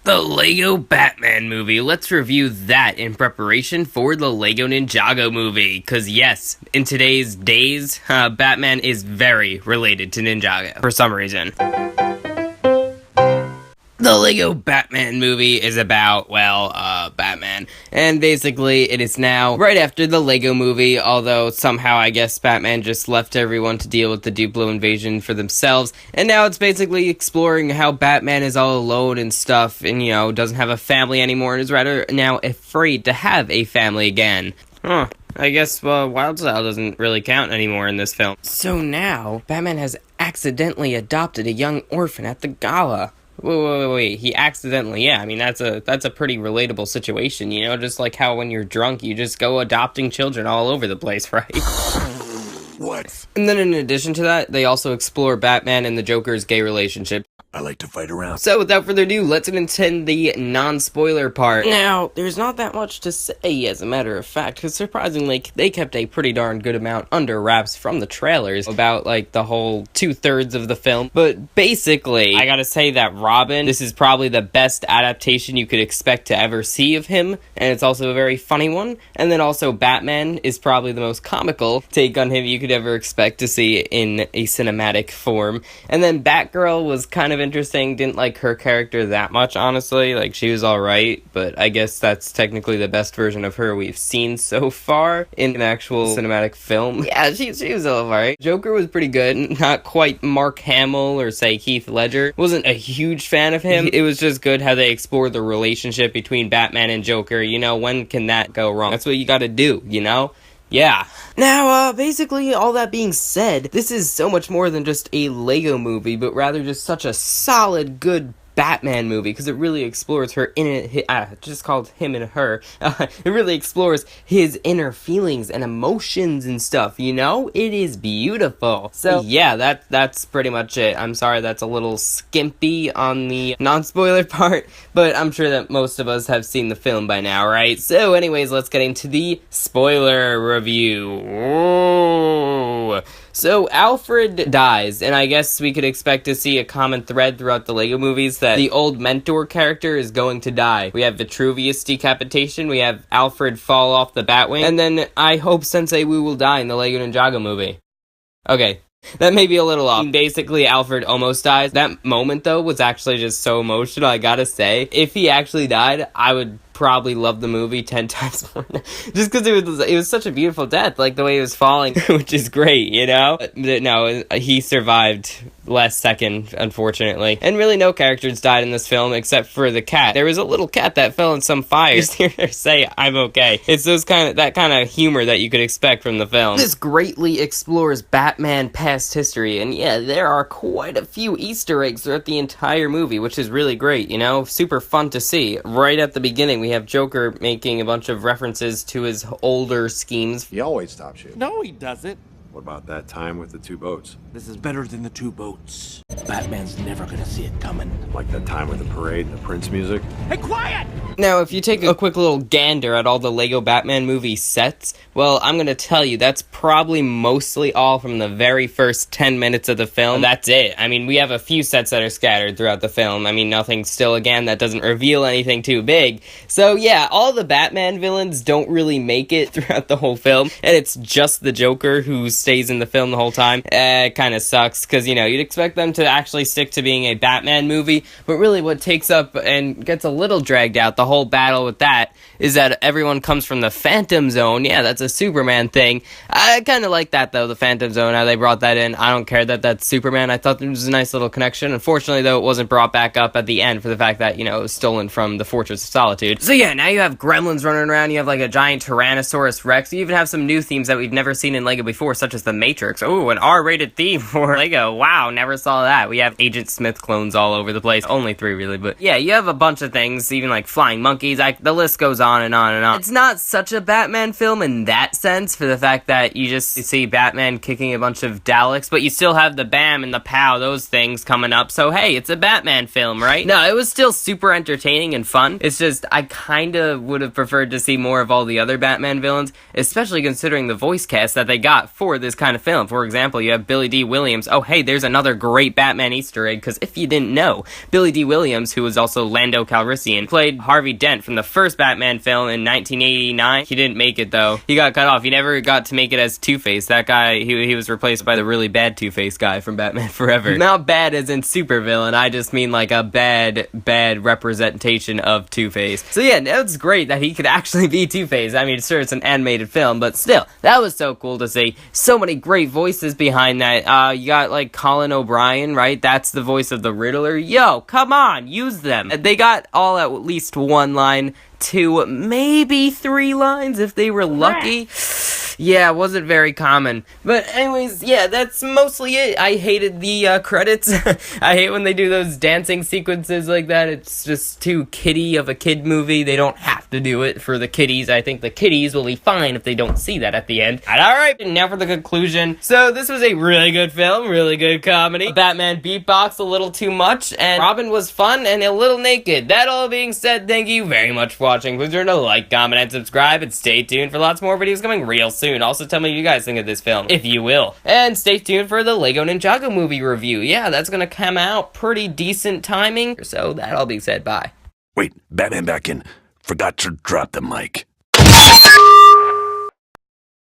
The LEGO Batman movie. Let's review that in preparation for the LEGO Ninjago movie. Because yes, in today's days, Batman is very related to Ninjago for some reason. The LEGO Batman movie is about, Batman. And basically, it is now right after the LEGO movie, although somehow I guess Batman just left everyone to deal with the Duplo invasion for themselves. And now it's basically exploring how Batman is all alone and stuff, and, doesn't have a family anymore, and is rather now afraid to have a family again. I guess, Wildstyle doesn't really count anymore in this film. So now, Batman has accidentally adopted a young orphan at the gala. Wait, he accidentally, that's a pretty relatable situation, just like how when you're drunk, you just go adopting children all over the place, right? What? And then in addition to that, they also explore Batman and the Joker's gay relationship. I like to fight around. So without further ado, let's get into the non-spoiler part. Now, there's not that much to say as a matter of fact, because surprisingly, they kept a pretty darn good amount under wraps from the trailers about, the whole 2/3 of the film. But basically, I gotta say that Robin, this is probably the best adaptation you could expect to ever see of him, and it's also a very funny one. And then also Batman is probably the most comical take on him you could ever expect to see in a cinematic form. And then Batgirl was kind of interesting. Didn't like her character that much, honestly. She was alright, but I guess that's technically the best version of her we've seen so far in an actual cinematic film. Yeah, she was alright. Joker was pretty good. Not quite Mark Hamill or, say, Heath Ledger. Wasn't a huge fan of him. It was just good how they explored the relationship between Batman and Joker. When can that go wrong? That's what you gotta do, Yeah. Now, basically, all that being said, this is so much more than just a LEGO movie, but rather just such a solid, good Batman movie, because it really explores just called him and her. It really explores his inner feelings and emotions and stuff, It is beautiful. So, yeah, that's pretty much it. I'm sorry that's a little skimpy on the non-spoiler part, but I'm sure that most of us have seen the film by now, right? So, anyways, let's get into the spoiler review. Whoa. So, Alfred dies, and I guess we could expect to see a common thread throughout the LEGO movies that the old mentor character is going to die. We have Vitruvius decapitation, we have Alfred fall off the Batwing, and then I hope Sensei Wu will die in the LEGO Ninjago movie. Okay. That may be a little off. Basically, Alfred almost dies. That moment, though, was actually just so emotional, I gotta say. If he actually died, I would probably love the movie 10 times more. Just because it was such a beautiful death, the way he was falling, which is great, But no, he survived last second, unfortunately. And really no characters died in this film except for the cat. There was a little cat that fell in some fire. Just hear her say, "I'm okay." It's that kind of humor that you could expect from the film. This greatly explores Batman past history, and yeah, there are quite a few Easter eggs throughout the entire movie, which is really great, Super fun to see. Right at the beginning, we have Joker making a bunch of references to his older schemes. He always stops you. No, he doesn't. What about that time with the 2 boats? This is better than the 2 boats. Batman's never gonna see it coming. Like that time with the parade and the Prince music? Hey, quiet! Now, if you take a quick little gander at all the LEGO Batman movie sets, well, I'm gonna tell you, that's probably mostly all from the very first 10 minutes of the film. That's it. We have a few sets that are scattered throughout the film. Nothing still, again, that doesn't reveal anything too big. So, yeah, all the Batman villains don't really make it throughout the whole film, and it's just the Joker who stays in the film the whole time. It kind of sucks, because, you'd expect them to actually stick to being a Batman movie, but really what takes up and gets a little dragged out, the whole battle with that, is that everyone comes from the Phantom Zone. Yeah, that's a Superman thing. I kind of like that, though, the Phantom Zone, how they brought that in. I don't care that that's Superman. I thought it was a nice little connection. Unfortunately, though, it wasn't brought back up at the end for the fact that, it was stolen from the Fortress of Solitude. So yeah, now you have gremlins running around, you have a giant Tyrannosaurus Rex, you even have some new themes that we've never seen in LEGO before, such as the Matrix. Oh, an R-rated theme for LEGO. Wow, never saw that. We have Agent Smith clones all over the place. Only 3, really, but yeah, you have a bunch of things, even flying monkeys. The list goes on and on and on. It's not such a Batman film in that sense, for the fact that you see Batman kicking a bunch of Daleks, but you still have the BAM and the POW, those things coming up, so hey, it's a Batman film, right? No, it was still super entertaining and fun. It's just, I kinda would have preferred to see more of all the other Batman villains, especially considering the voice cast that they got for this kind of film. For example, you have Billy D. Williams. Oh, hey, there's another great Batman Easter egg, because if you didn't know, Billy D. Williams, who was also Lando Calrissian, played Harvey Dent from the first Batman film in 1989. He didn't make it, though. He got cut off. He never got to make it as Two-Face. That guy, he was replaced by the really bad Two-Face guy from Batman Forever. Not bad as in supervillain, I just mean like a bad representation of Two-Face. So yeah, it's great that he could actually be Two-Face. I mean, sure, it's an animated film, but still, that was so cool to see. So many great voices behind that. You got like Colin O'Brien, right? That's the voice of the Riddler. Yo, come on, use them. They got all at least one line, 2, maybe 3 lines if they were lucky. Yeah, it wasn't very common. But anyways, yeah, that's mostly it. I hated the credits. I hate when they do those dancing sequences like that. It's just too kiddie of a kid movie. They don't have to do it for the kiddies. I think the kiddies will be fine if they don't see that at the end. And alright, now for the conclusion. So this was a really good film, really good comedy. Batman beatbox a little too much, and Robin was fun and a little naked. That all being said, thank you very much for watching. Please remember to like, comment, and subscribe, and stay tuned for lots more videos coming real soon. Also, tell me what you guys think of this film, if you will. And stay tuned for the LEGO Ninjago Movie review. Yeah, that's gonna come out pretty decent timing. So, that all being said, bye. Wait, Batman back in. Forgot to drop the mic.